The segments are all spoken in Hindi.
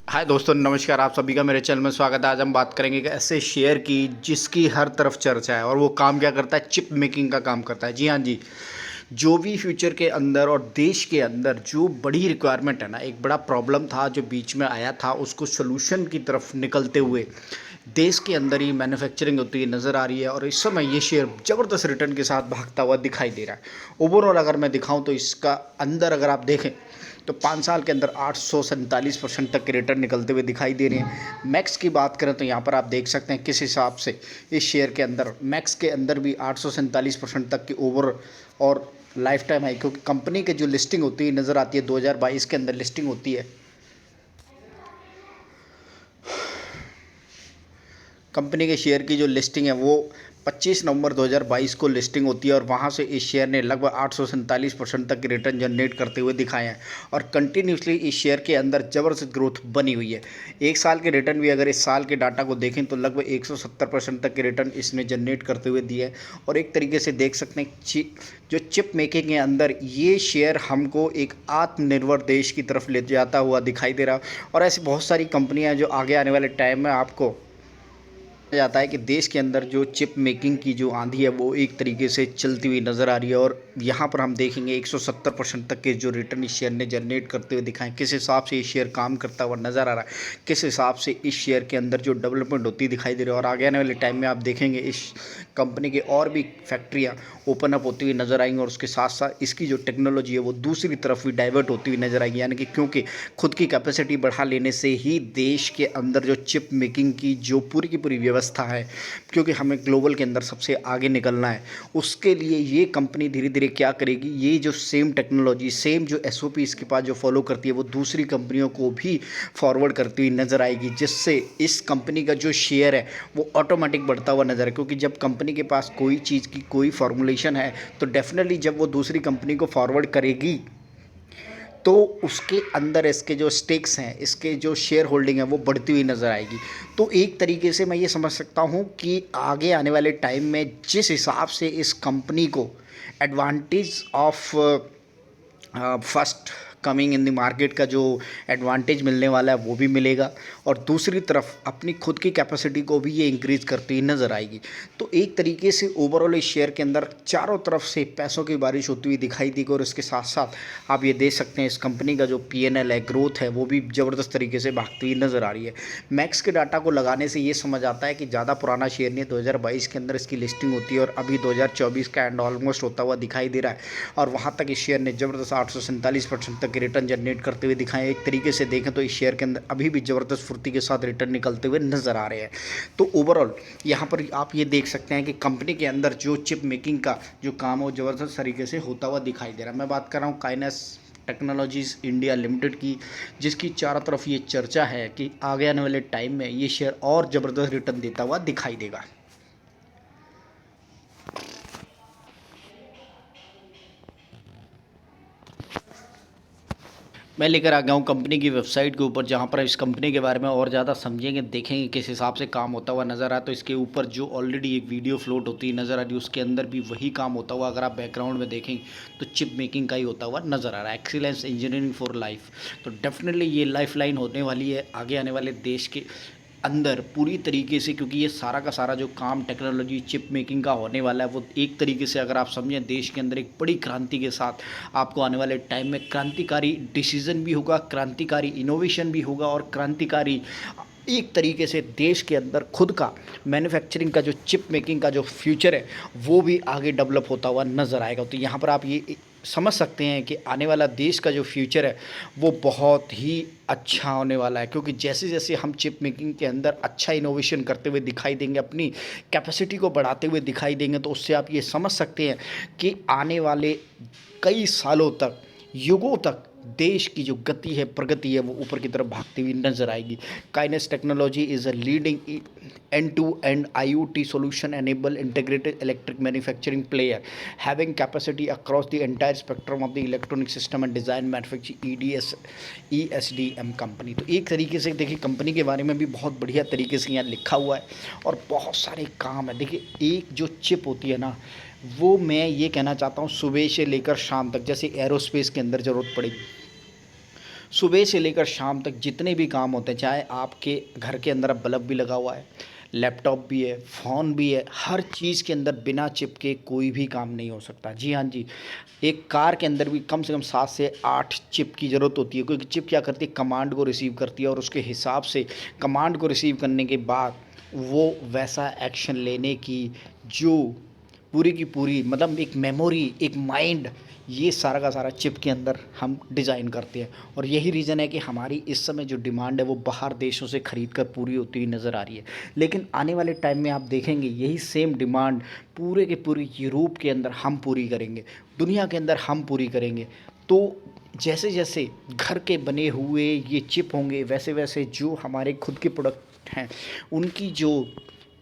हाय दोस्तों, नमस्कार। आप सभी का मेरे चैनल में स्वागत है। आज हम बात करेंगे एक ऐसे शेयर की जिसकी हर तरफ चर्चा है, और वो काम क्या करता है? चिप मेकिंग का काम करता है। जी हाँ जी। जो भी फ्यूचर के अंदर और देश के अंदर जो बड़ी रिक्वायरमेंट है ना, एक बड़ा प्रॉब्लम था जो बीच में आया था, उसको सोल्यूशन की तरफ निकलते हुए देश के अंदर ही मैन्युफैक्चरिंग होती हुई नज़र आ रही है। और इस समय ये शेयर ज़बरदस्त रिटर्न के साथ भागता हुआ दिखाई दे रहा है। ओवरऑल अगर मैं दिखाऊं तो इसका अंदर अगर आप देखें तो 5 साल के अंदर 847% तक के रिटर्न निकलते हुए दिखाई दे रहे हैं। मैक्स की बात करें तो यहाँ पर आप देख सकते हैं किस हिसाब से इस शेयर के अंदर मैक्स के अंदर भी 847% तक की ओवर और लाइफ टाइम है, क्योंकि कंपनी के जो लिस्टिंग होती है नज़र आती है 2022 के अंदर लिस्टिंग होती है। कंपनी के शेयर की जो लिस्टिंग है वो 25 नवंबर 2022 को लिस्टिंग होती है, और वहाँ से इस शेयर ने लगभग 847% तक की रिटर्न जनरेट करते हुए दिखाए हैं। और कंटिन्यूसली इस शेयर के अंदर ज़बरदस्त ग्रोथ बनी हुई है। एक साल के रिटर्न भी अगर इस साल के डाटा को देखें तो लगभग 170% तक के रिटर्न इसने जनरेट करते हुए दिए है। और एक तरीके से देख सकते हैं जो चिप मेकिंग के अंदर ये शेयर हमको एक आत्मनिर्भर देश की तरफ ले जाता हुआ दिखाई दे रहा। और ऐसी बहुत सारी कंपनियां जो आगे आने वाले टाइम में आपको जाता है कि देश के अंदर जो चिप मेकिंग की जो आंधी है वो एक तरीके से चलती हुई नज़र आ रही है। और यहाँ पर हम देखेंगे 170% तक के जो रिटर्न इस शेयर ने जनरेट करते हुए दिखाएं। किस हिसाब से ये शेयर काम करता हुआ नज़र आ रहा है, किस हिसाब से इस शेयर के अंदर जो डेवलपमेंट होती दिखाई दे रही है। और आगे आने वाले टाइम में आप देखेंगे इस कंपनी के और भी फैक्ट्रियाँ ओपन अप होती हुई नज़र आएंगी, और उसके साथ साथ इसकी जो टेक्नोलॉजी है वो दूसरी तरफ भी डाइवर्ट होती हुई नज़र आएगी। यानी कि क्योंकि खुद की कैपेसिटी बढ़ा लेने से ही देश के अंदर जो चिप मेकिंग की जो पूरी की पूरी व्यवस्था है, क्योंकि हमें ग्लोबल के अंदर सबसे आगे निकलना है, उसके लिए ये कंपनी धीरे धीरे क्या करेगी, ये जो सेम टेक्नोलॉजी सेम जो एसओपी इसके पास जो फॉलो करती है वो दूसरी कंपनियों को भी फॉरवर्ड करती हुई नज़र आएगी, जिससे इस कंपनी का जो शेयर है वो ऑटोमेटिक बढ़ता हुआ नज़र है। क्योंकि जब कंपनी के पास कोई चीज़ की कोई फॉर्मुलेशन है तो डेफिनेटली जब वो दूसरी कंपनी को फॉरवर्ड करेगी तो उसके अंदर इसके जो स्टेक्स हैं, इसके जो शेयर होल्डिंग है वो बढ़ती हुई नज़र आएगी। तो एक तरीके से मैं ये समझ सकता हूँ कि आगे आने वाले टाइम में जिस हिसाब से इस कंपनी को advantage of first coming in the market का जो एडवांटेज मिलने वाला है वो भी मिलेगा, और दूसरी तरफ अपनी खुद की कैपेसिटी को भी ये इंक्रीज़ करती हुई नज़र आएगी। तो एक तरीके से ओवरऑल इस शेयर के अंदर चारों तरफ से पैसों की बारिश होती हुई दिखाई दी। और इसके साथ साथ आप ये देख सकते हैं इस कंपनी का जो पीएनएल है, ग्रोथ है, वो भी ज़बरदस्त तरीके से भागती हुई नज़र आ रही है। मैक्स के डाटा को लगाने से ये समझ आता है कि ज़्यादा पुराना शेयर नहीं है, 2022 के अंदर इसकी लिस्टिंग होती है और अभी 2024 का एंड ऑलमोस्ट होता हुआ दिखाई दे रहा है। और वहाँ तक इस शेयर ने ज़बरदस्त 847% तक के रिटर्न जनरेट करते हुए दिखाएं। एक तरीके से देखें तो इस शेयर के अंदर अभी भी ज़बरदस्त फुर्ती के साथ रिटर्न निकलते हुए नज़र आ रहे हैं। तो ओवरऑल यहाँ पर आप ये देख सकते हैं कि कंपनी के अंदर जो चिप मेकिंग का जो काम है वो ज़बरदस्त तरीके से होता हुआ दिखाई दे रहा है। मैं बात कर रहा हूँ काइनेस टेक्नोलॉजीज़ इंडिया लिमिटेड की, जिसकी चारों तरफ ये चर्चा है कि आगे आने वाले टाइम में ये शेयर और ज़बरदस्त रिटर्न देता हुआ दिखाई देगा। मैं लेकर आ गया हूँ कंपनी की वेबसाइट के ऊपर, जहाँ पर इस कंपनी के बारे में और ज़्यादा समझेंगे, देखेंगे किस हिसाब से काम होता हुआ नज़र आता। तो इसके ऊपर जो ऑलरेडी एक वीडियो फ्लोट होती है नज़र आ रही है, उसके अंदर भी वही काम होता हुआ अगर आप बैकग्राउंड में देखें तो चिप मेकिंग का ही होता हुआ नज़र आ रहा है। एक्सीलेंस इंजीनियरिंग फॉर लाइफ, तो डेफिनेटली ये लाइफ लाइन होने वाली है आगे आने वाले देश के अंदर पूरी तरीके से, क्योंकि ये सारा का सारा जो काम टेक्नोलॉजी चिप मेकिंग का होने वाला है वो एक तरीके से अगर आप समझें देश के अंदर एक बड़ी क्रांति के साथ आपको आने वाले टाइम में क्रांतिकारी डिसीजन भी होगा, क्रांतिकारी इनोवेशन भी होगा, और क्रांतिकारी एक तरीके से देश के अंदर खुद का मैन्युफैक्चरिंग का जो चिप मेकिंग का जो फ्यूचर है वो भी आगे डेवलप होता हुआ नज़र आएगा। तो यहाँ पर आप ये समझ सकते हैं कि आने वाला देश का जो फ्यूचर है वो बहुत ही अच्छा होने वाला है, क्योंकि जैसे जैसे हम चिप मेकिंग के अंदर अच्छा इनोवेशन करते हुए दिखाई देंगे, अपनी कैपेसिटी को बढ़ाते हुए दिखाई देंगे, तो उससे आप ये समझ सकते हैं कि आने वाले कई सालों तक, युगों तक देश की जो गति है, प्रगति है, वो ऊपर की तरफ भागती हुई नजर आएगी। Kaynes technology is a leading end to end IoT solution enable integrated electric manufacturing player having capacity across the entire spectrum of the electronic system and design manufacturing ESDM company. तो एक तरीके से देखिए कंपनी के बारे में भी बहुत बढ़िया तरीके से यहाँ लिखा हुआ है और बहुत सारे काम है। देखिए एक जो चिप होती है ना, वो मैं ये कहना चाहता हूँ सुबह से लेकर शाम तक, जैसे एरोस्पेस के अंदर ज़रूरत पड़ेगी सुबह से लेकर शाम तक जितने भी काम होते हैं, चाहे आपके घर के अंदर अब बल्ब भी लगा हुआ है, लैपटॉप भी है, फ़ोन भी है, हर चीज़ के अंदर बिना चिप के कोई भी काम नहीं हो सकता। जी हाँ जी, एक कार के अंदर भी कम से कम 7 से 8 चिप की ज़रूरत होती है, क्योंकि चिप क्या करती है, कमांड को रिसीव करती है और उसके हिसाब से कमांड को रिसीव करने के बाद वो वैसा एक्शन लेने की जो पूरी की पूरी मतलब एक मेमोरी, एक माइंड, ये सारा का सारा चिप के अंदर हम डिज़ाइन करते हैं। और यही रीज़न है कि हमारी इस समय जो डिमांड है वो बाहर देशों से ख़रीद कर पूरी होती हुई नज़र आ रही है। लेकिन आने वाले टाइम में आप देखेंगे यही सेम डिमांड पूरे के पूरी यूरोप के अंदर हम पूरी करेंगे, दुनिया के अंदर हम पूरी करेंगे। तो जैसे जैसे घर के बने हुए ये चिप होंगे, वैसे वैसे जो हमारे खुद के प्रोडक्ट हैं उनकी जो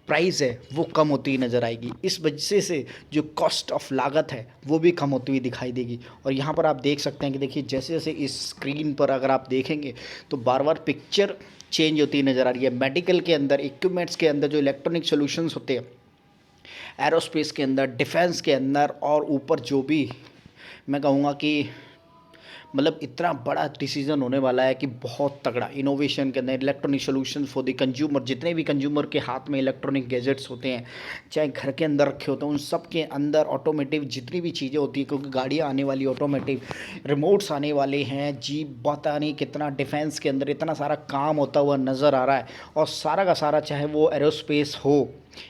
प्राइस है वो कम होती हुई नज़र आएगी। इस वजह से जो कॉस्ट ऑफ लागत है वो भी कम होती हुई दिखाई देगी। और यहाँ पर आप देख सकते हैं कि देखिए जैसे जैसे इस स्क्रीन पर अगर आप देखेंगे तो बार बार पिक्चर चेंज होती हुई नज़र आ रही है। मेडिकल के अंदर, इक्विपमेंट्स के अंदर जो इलेक्ट्रॉनिक सॉल्यूशंस होते हैं, एरोस्पेस के अंदर, डिफेंस के अंदर, और ऊपर जो भी मैं कहूँगा कि मतलब इतना बड़ा डिसीजन होने वाला है कि बहुत तगड़ा इनोवेशन के अंदर electronic solution for the consumer. जितने भी कंज्यूमर के हाथ में इलेक्ट्रॉनिक गैजेट्स होते हैं, चाहे घर के अंदर रखे होते हैं, उन सब के अंदर ऑटोमेटिव जितनी भी चीज़ें होती हैं, क्योंकि गाड़ियाँ आने वाली ऑटोमेटिव, रिमोट्स आने वाले हैं, जी पता नहीं कितना डिफेंस के अंदर इतना सारा काम होता हुआ नज़र आ रहा है। और सारा का सारा, चाहे वो एरोस्पेस हो,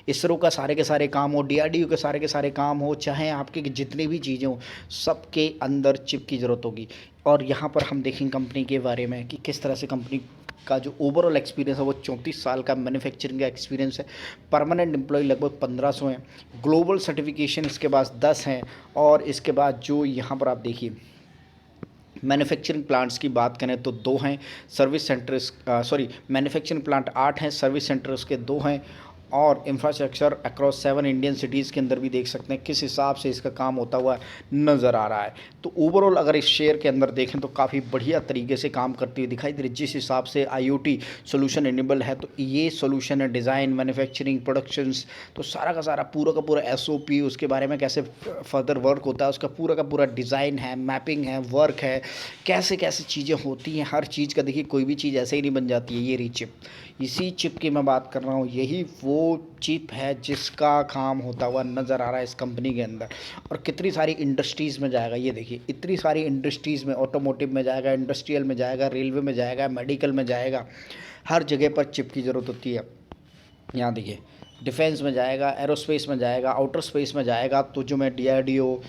इसरो का सारे के सारे काम हो, डीआरडीओ के सारे काम हो, चाहे आपके जितनी भी चीज़ें हो, सबके अंदर चिप की ज़रूरत होगी। और यहाँ पर हम देखेंगे कंपनी के बारे में कि किस तरह से कंपनी का जो ओवरऑल एक्सपीरियंस है वो 34 साल का मैन्युफैक्चरिंग का एक्सपीरियंस है। परमानेंट एम्प्लॉय लगभग 1500 हैं। ग्लोबल सर्टिफिकेशन इसके पास 10 हैं। और इसके बाद जो यहाँ पर आप देखिए मैन्युफैक्चरिंग प्लांट्स की बात करें तो 2 हैं, सर्विस सेंटर मैन्युफैक्चरिंग प्लांट 8 हैं, सर्विस सेंटर उसके 2 हैं। और इंफ्रास्ट्रक्चर अक्रॉस 7 इंडियन सिटीज़ के अंदर भी देख सकते हैं किस हिसाब से इसका काम होता हुआ नज़र आ रहा है। तो ओवरऑल अगर इस शेयर के अंदर देखें तो काफ़ी बढ़िया तरीके से काम करती हुई दिखाई दे रही है। जिस हिसाब से आईओटी सोल्यूशन इनेबल है, तो ये सोल्यूशन है डिज़ाइन, मैन्युफैक्चरिंग, प्रोडक्शंस, तो सारा का सारा पूरा का पूरा एसओपी, उसके बारे में कैसे फर्दर वर्क होता है, उसका पूरा का पूरा डिज़ाइन है, मैपिंग है, वर्क है, कैसे कैसे चीज़ें होती हैं, हर चीज़ का देखिए कोई भी चीज़ ऐसे ही नहीं बन जाती है। ये रही चिप, इसी चिप की मैं बात कर रहा हूँ, यही वो चिप है जिसका काम होता हुआ नज़र आ रहा है इस कंपनी के अंदर। और कितनी सारी इंडस्ट्रीज़ में जाएगा, ये देखिए इतनी सारी इंडस्ट्रीज़ में, ऑटोमोटिव में जाएगा, इंडस्ट्रियल में जाएगा, रेलवे में जाएगा, मेडिकल में जाएगा, हर जगह पर चिप की ज़रूरत होती है। यहाँ देखिए डिफेंस में जाएगा, एरोस्पेस में जाएगा, आउटर स्पेस में जाएगा, तो जो मैं डीआरडीओ,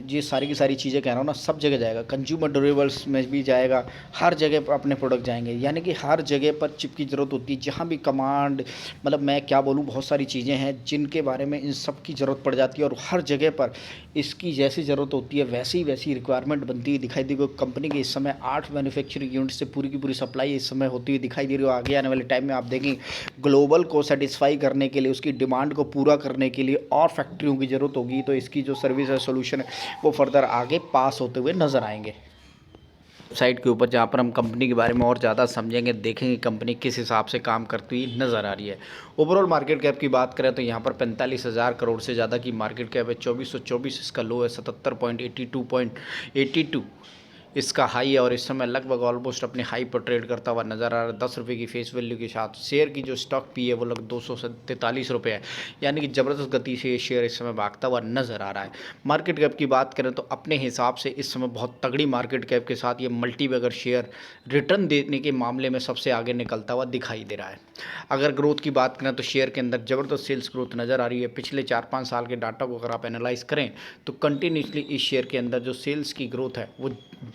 ये सारी की सारी चीज़ें कह रहा हूँ ना, सब जगह जाएगा, कंज्यूमर ड्यूरेबल्स में भी जाएगा, हर जगह पर अपने प्रोडक्ट जाएंगे। यानी कि हर जगह पर चिप की ज़रूरत होती है। जहाँ भी कमांड, मतलब मैं क्या बोलूँ, बहुत सारी चीज़ें हैं जिनके बारे में इन सब की ज़रूरत पड़ जाती है। और हर जगह पर इसकी जैसी ज़रूरत होती है वैसी वैसी रिक्वायरमेंट बनती हुई दिखाई दी। कंपनी के इस समय 8 मैन्युफैक्चरिंग यूनिट से पूरी की पूरी सप्लाई इस समय होती हुई दिखाई दे रही है। आगे आने वाले टाइम में आप देखेंगे ग्लोबल को सेटिस्फाई करने के लिए, उसकी डिमांड को पूरा करने के लिए और फैक्ट्रियों की ज़रूरत होगी। तो इसकी जो सर्विस है, सोल्यूशन है, वो फर्दर आगे पास होते हुए नज़र आएंगे। साइट के ऊपर जहाँ पर हम कंपनी के बारे में और ज़्यादा समझेंगे, देखेंगे कंपनी किस हिसाब से काम करती हुई नज़र आ रही है। ओवरऑल मार्केट कैप की बात करें तो यहाँ पर 45,000 करोड़ से ज़्यादा की मार्केट कैप है। 2424 इसका लो है, 77.82 इसका हाई है। और इस समय लगभग ऑलमोस्ट अपने हाई पर ट्रेड करता हुआ नज़र आ रहा है। 10 रुपये की फेस वैल्यू के साथ शेयर की जो स्टॉक पी है वो लगभग 243 रुपये है। यानी कि ज़बरदस्त गति से ये शेयर इस समय भागता हुआ नज़र आ रहा है। मार्केट कैप की बात करें तो अपने हिसाब से इस समय बहुत तगड़ी मार्केट कैप के साथ ये मल्टीबैगर शेयर रिटर्न देने के मामले में सबसे आगे निकलता हुआ दिखाई दे रहा है। अगर ग्रोथ की बात करें तो शेयर के अंदर ज़बरदस्त सेल्स ग्रोथ नज़र आ रही है। पिछले 4-5 साल के डाटा को अगर आप एनालाइज करें तो कंटिन्यूसली इस शेयर के अंदर जो सेल्स की ग्रोथ है वो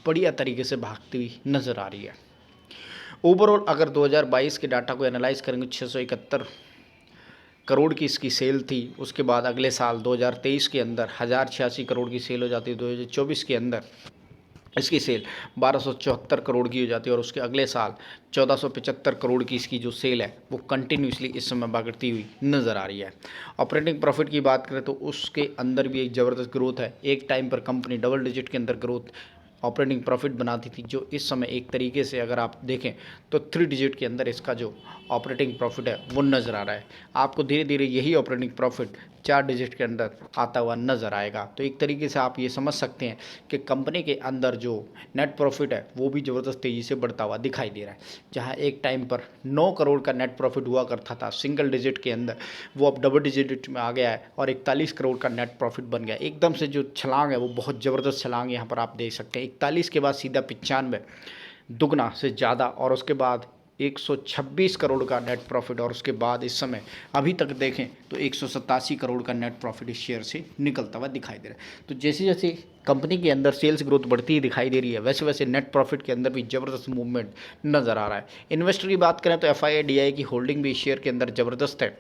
बढ़िया तरीके से भागती हुई नज़र आ रही है। ओवरऑल अगर 2022 के डाटा को एनालाइज करेंगे, 671 करोड़ की इसकी सेल थी। उसके बाद अगले साल 2023 के अंदर 1086 करोड़ की सेल हो जाती है। 2024 के अंदर इसकी सेल 1274 करोड़ की हो जाती है। और उसके अगले साल 1475 करोड़ की इसकी जो सेल है वो कंटिन्यूसली इस समय बढ़ती हुई नज़र आ रही है। ऑपरेटिंग प्रॉफिट की बात करें तो उसके अंदर भी एक ज़बरदस्त ग्रोथ है। एक टाइम पर कंपनी डबल डिजिट के अंदर ग्रोथ ऑपरेटिंग प्रॉफिट बनाती थी, जो इस समय एक तरीके से अगर आप देखें तो 3 डिजिट के अंदर इसका जो ऑपरेटिंग प्रॉफिट है वो नज़र आ रहा है। आपको धीरे धीरे यही ऑपरेटिंग प्रॉफिट 4 डिजिट के अंदर आता हुआ नज़र आएगा। तो एक तरीके से आप ये समझ सकते हैं कि कंपनी के अंदर जो नेट प्रॉफिट है वो भी ज़बरदस्त तेज़ी से बढ़ता हुआ दिखाई दे रहा है। जहाँ एक टाइम पर 9 करोड़ का नेट प्रॉफिट हुआ करता था सिंगल डिजिट के अंदर, वो अब डबल डिजिट में आ गया है और 41 करोड़ का नेट प्रॉफिट बन गया। एकदम से जो छलांग है वो बहुत ज़बरदस्त छलांग यहाँ पर आप देख सकते हैं। 41 के बाद सीधा 95, दुगना से ज़्यादा, और उसके बाद 126 करोड़ का नेट प्रॉफिट, और उसके बाद इस समय अभी तक देखें तो 187 करोड़ का नेट प्रॉफिट इस शेयर से निकलता हुआ दिखाई दे रहा है। तो जैसे जैसे कंपनी के अंदर सेल्स ग्रोथ बढ़ती ही दिखाई दे रही है, वैसे वैसे नेट प्रॉफिट के अंदर भी ज़बरदस्त मूवमेंट नज़र आ रहा है। इन्वेस्टर की बात करें तो FII-DI की होल्डिंग भी इस शेयर के अंदर ज़बरदस्त है।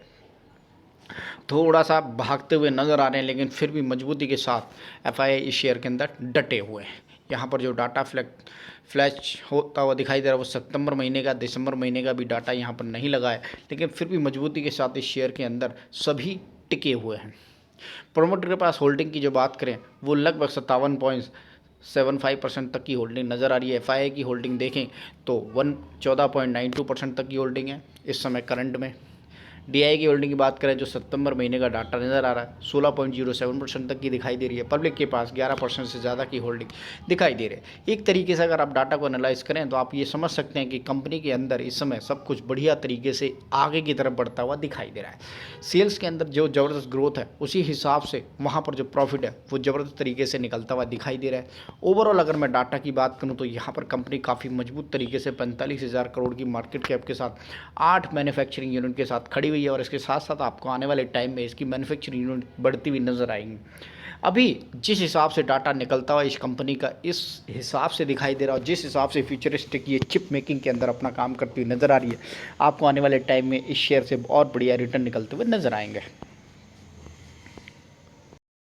थोड़ा सा भागते हुए नज़र आ रहे हैं, लेकिन फिर भी मजबूती के साथ FII इस शेयर के अंदर डटे हुए हैं। यहाँ पर जो डाटा फ्लैश होता हुआ दिखाई दे रहा है वो सितंबर महीने का, दिसंबर महीने का भी डाटा यहाँ पर नहीं लगा है, लेकिन फिर भी मजबूती के साथ इस शेयर के अंदर सभी टिके हुए हैं। प्रोमोटर के पास होल्डिंग की जो बात करें वो लगभग 57.75% तक की होल्डिंग नज़र आ रही है। FII की होल्डिंग देखें तो 14.92% तक की होल्डिंग है इस समय करंट में। DI की होल्डिंग की बात करें जो सितंबर महीने का डाटा नज़र आ रहा है 16.07% तक की दिखाई दे रही है। पब्लिक के पास 11% से ज़्यादा की होल्डिंग दिखाई दे रही है। एक तरीके से अगर आप डाटा को एनालाइज करें तो आप ये समझ सकते हैं कि कंपनी के अंदर इस समय सब कुछ बढ़िया तरीके से आगे की तरफ बढ़ता हुआ दिखाई दे रहा है। सेल्स के अंदर जो ज़बरदस्त ग्रोथ है उसी हिसाब से वहाँ पर जो प्रॉफिट है वो ज़बरदस्त तरीके से निकलता हुआ दिखाई दे रहा है। ओवरऑल अगर मैं डाटा की बात करूँ तो यहाँ पर कंपनी काफ़ी मजबूत तरीके से 45,000 करोड़ की मार्केट कैप के साथ 8 मैन्युफैक्चरिंग यूनिट के साथ खड़ी हुई है, और इसके साथ साथ आपको आने वाले टाइम में इसकी मैन्युफैक्चरिंग यूनिट बढ़ती हुई नजर आएंगी। अभी जिस हिसाब से डाटा निकलता हुआ इस कंपनी का इस हिसाब से दिखाई दे रहा है, और जिस हिसाब से फ्यूचरिस्टिक ये चिप मेकिंग के अंदर अपना काम करती हुई नजर आ रही है, आपको आने वाले टाइम में इस शेयर से और बढ़िया रिटर्न निकलते हुए नजर आएंगे।